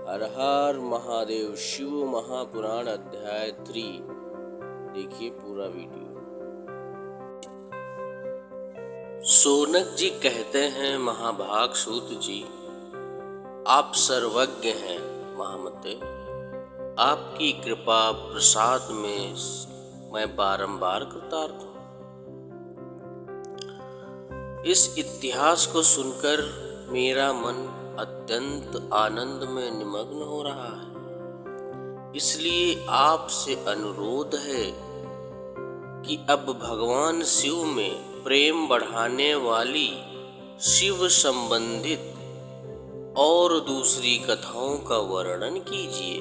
हर हर महादेव। शिव महापुराण अध्याय 3। देखिए पूरा वीडियो। शौनक जी कहते हैं, महाभाग सूत जी, आप सर्वज्ञ हैं महामते। आपकी कृपा प्रसाद में मैं बारंबार कृतार्थ हूँ। इस इतिहास को सुनकर मेरा मन अत्यंत आनंद में निमग्न हो रहा है। इसलिए आपसे अनुरोध है कि अब भगवान शिव में प्रेम बढ़ाने वाली शिव संबंधित और दूसरी कथाओं का वर्णन कीजिए।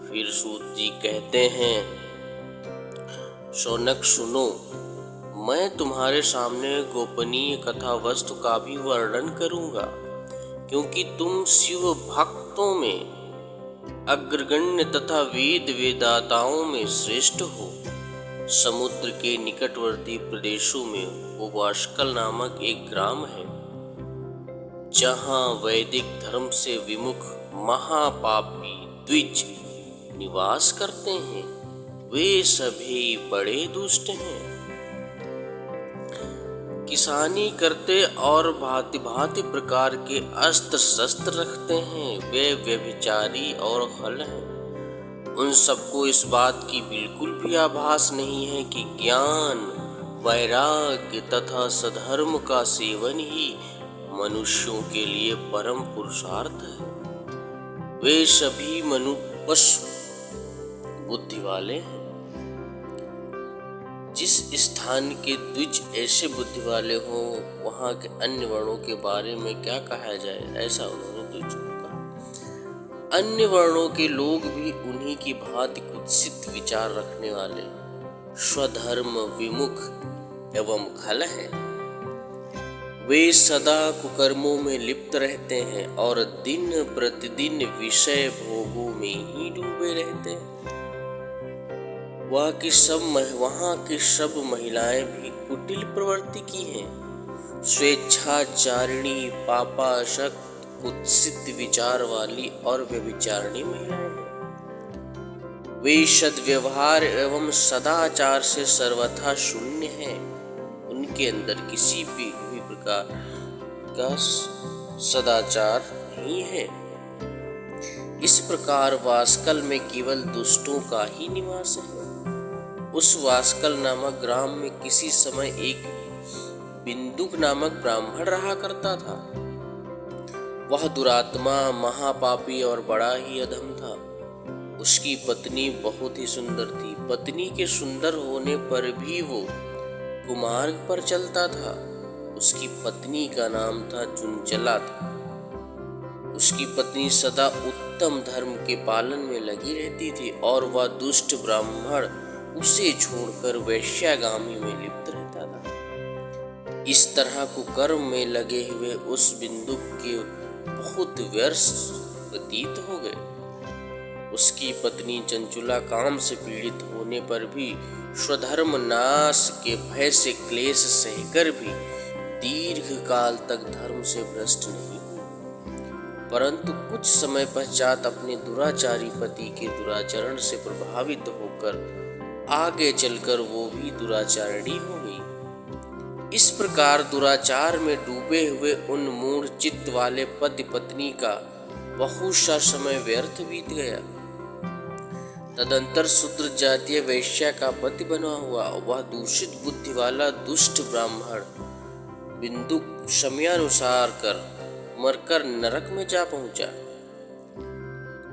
फिर सूत जी कहते हैं, शौनक सुनो, मैं तुम्हारे सामने गोपनीय कथा वस्तु का भी वर्णन करूंगा, क्योंकि तुम शिव भक्तों में अग्रगण्य तथा वेद वेदाताओं में श्रेष्ठ हो। समुद्र के निकटवर्ती प्रदेशों में उवाशकल नामक एक ग्राम है, जहां वैदिक धर्म से विमुख महापापी द्विज निवास करते हैं। वे सभी बड़े दुष्ट हैं, किसानी करते और भांति भांति प्रकार के अस्त्र शस्त्र रखते हैं। वे व्यभिचारी और खल हैं। उन सबको इस बात की बिल्कुल भी आभास नहीं है कि ज्ञान, वैराग्य तथा सधर्म का सेवन ही मनुष्यों के लिए परम पुरुषार्थ है। वे सभी पशु बुद्धि वाले हैं। जिस स्थान के द्विज ऐसे बुद्धि वाले हों, वहां के अन्य वर्णों के बारे में क्या कहा जाए, ऐसा उन्होंने द्विज को कहा। अन्य वर्णों के लोग भी उन्हीं की भांति कुत्सित विचार रखने वाले, स्वधर्म विमुख एवं खल हैं। वे सदा कुकर्मों में लिप्त रहते हैं और दिन प्रतिदिन विषय भोगों में ही डूबे रहते हैं। वहाँ की सब महिलाएं भी कुटिल प्रवृत्ति की हैं, स्वेच्छाचारिणी, पापासक्त, कुत्सित विचार वाली और व्यभिचारिणी महिलाएं हैं। वे सद्व्यवहार एवं सदाचार से सर्वथा शून्य हैं। उनके अंदर किसी भी प्रकार का सदाचार नहीं है। इस प्रकार वासकल में केवल दुष्टों का ही निवास है। उस वासकल नामक ग्राम में किसी समय एक बिंदुक नामक ब्राह्मण रहा करता था। वह दुरात्मा, महापापी और बड़ा ही अधम था। उसकी पत्नी बहुत ही सुंदर थी। पत्नी के सुंदर होने पर भी वो कुमार्ग पर चलता था। उसकी पत्नी का नाम था चुंचला था। उसकी पत्नी सदा उत्तम धर्म के पालन में लगी रहती थी और वह दुष्ट ब्राह्मण उसे छोड़कर वैश्यागामी में लिप्त रहता था। इस तरह कुकर्म में लगे हुए उस बिंदुक के बहुत व्यर्थ व्यतीत हो गए। उसकी पत्नी चंचुला काम से पीड़ित होने पर भी स्वधर्म नाश के भय से क्लेश सहकर भी दीर्घ काल तक धर्म से भ्रष्ट नहीं हुई, परंतु कुछ समय पश्चात अपने दुराचारी पति के दुराचरण से प्रभावित होकर आगे चलकर वो भी दुराचारिणी हो गई। इस प्रकार दुराचार में डूबे हुए उन मूढ़ चित्त वाले पति पत्नी का बहुत सा समय व्यर्थ बीत गया। तदंतर शूद्र जातीय वैश्या का पति बना हुआ वह दूषित बुद्धि वाला दुष्ट ब्राह्मण बिंदुक समयानुसार मरकर नरक में जा पहुंचा।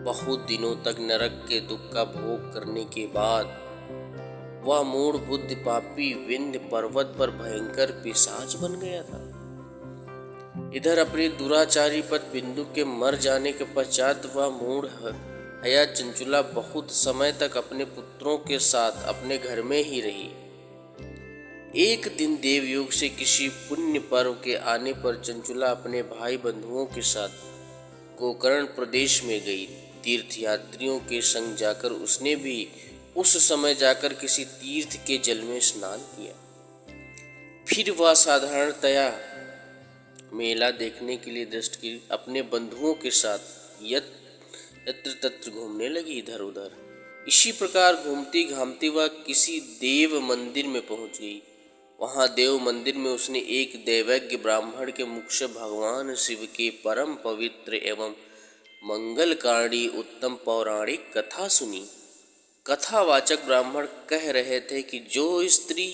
बहुत दिनों तक नरक के दुख का भोग करने के बाद वह मूढ़ बुद्धि पापी विंध्य पर्वत पर भयंकर पिशाच बन गया था। इधर अपनी दुराचारी पति बिंदु के मर जाने के पश्चात वह मूढ़ हया चंचुला बहुत समय तक अपने पुत्रों के साथ अपने घर में ही रही। एक दिन देवयोग से किसी पुण्य पर्व के आने पर चंचुला अपने भाई बंधुओं के साथ गोकर्ण प्रदेश में गई। तीर्थयात्रियों के संग जाकर उसने भी उस समय जाकर किसी तीर्थ के जल में स्नान किया। फिर वह साधारणतया मेला देखने के लिए दृष्टि अपने बंधुओं के साथ यत्र तत्र घूमने लगी इधर उधर। इसी प्रकार घूमती घामती वह किसी देव मंदिर में पहुंच गई। वहां देव मंदिर में उसने एक दैवज्ञ ब्राह्मण के मुख से भगवान शिव के परम पवित्र एवं मंगलकारी उत्तम पौराणिक कथा सुनी। कथावाचक ब्राह्मण कह रहे थे कि जो स्त्री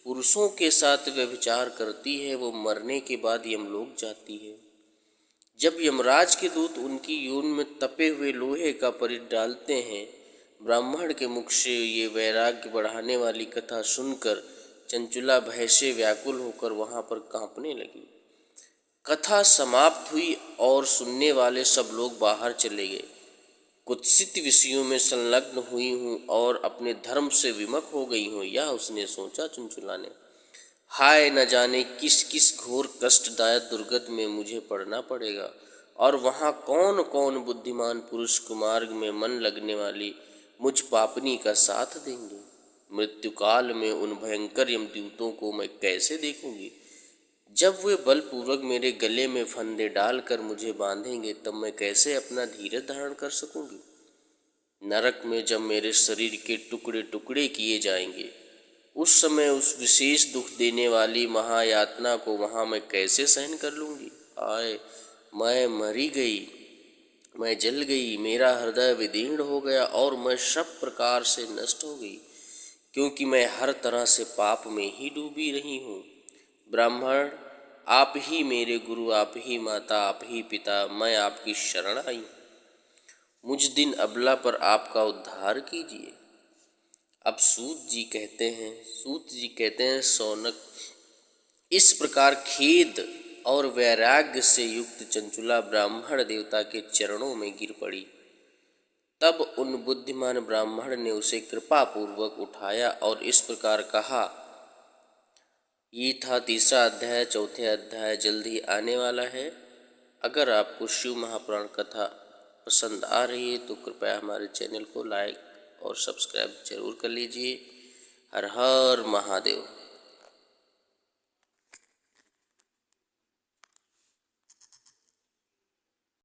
पुरुषों के साथ व्यभिचार करती है वो मरने के बाद यमलोक जाती है। जब यमराज के दूत उनकी योन में तपे हुए लोहे का परित डालते हैं। ब्राह्मण के मुख से ये वैराग्य बढ़ाने वाली कथा सुनकर चंचुला भय से व्याकुल होकर वहां पर कांपने लगी। कथा समाप्त हुई और सुनने वाले सब लोग बाहर चले गए। कुत्सित विषयों में संलग्न हुई हूँ और अपने धर्म से विमुख हो गई हूँ, यह उसने सोचा चंचुला ने। हाय, न जाने किस किस घोर कष्टदायक दुर्गत में मुझे पड़ना पड़ेगा और वहाँ कौन कौन बुद्धिमान पुरुष कुमार्ग में मन लगने वाली मुझ पापनी का साथ देंगे। मृत्युकाल में उन भयंकर यमदूतों को मैं कैसे देखूंगी। जब वे बलपूर्वक मेरे गले में फंदे डालकर मुझे बांधेंगे तब मैं कैसे अपना धीरज धारण कर सकूंगी। नरक में जब मेरे शरीर के टुकड़े टुकड़े किए जाएंगे उस समय उस विशेष दुख देने वाली महायातना को वहाँ मैं कैसे सहन कर लूँगी। आए, मैं मरी गई, मैं जल गई, मेरा हृदय विदीर्ण हो गया और मैं सब प्रकार से नष्ट हो गई, क्योंकि मैं हर तरह से पाप में ही डूबी रही हूँ। ब्राह्मण, आप ही मेरे गुरु, आप ही माता, आप ही पिता, मैं आपकी शरण आई हूँ। मुझ दिन अबला पर आपका उद्धार कीजिए। अब सूत जी कहते हैं सौनक, इस प्रकार खेद और वैराग्य से युक्त चंचुला ब्राह्मण देवता के चरणों में गिर पड़ी। तब उन बुद्धिमान ब्राह्मण ने उसे कृपा पूर्वक उठाया और इस प्रकार कहा। ये था तीसरा अध्याय। चौथे अध्याय जल्द ही आने वाला है। अगर आपको शिव महापुराण कथा पसंद आ रही है तो कृपया हमारे चैनल को लाइक और सब्सक्राइब जरूर कर लीजिए। हर हर महादेव।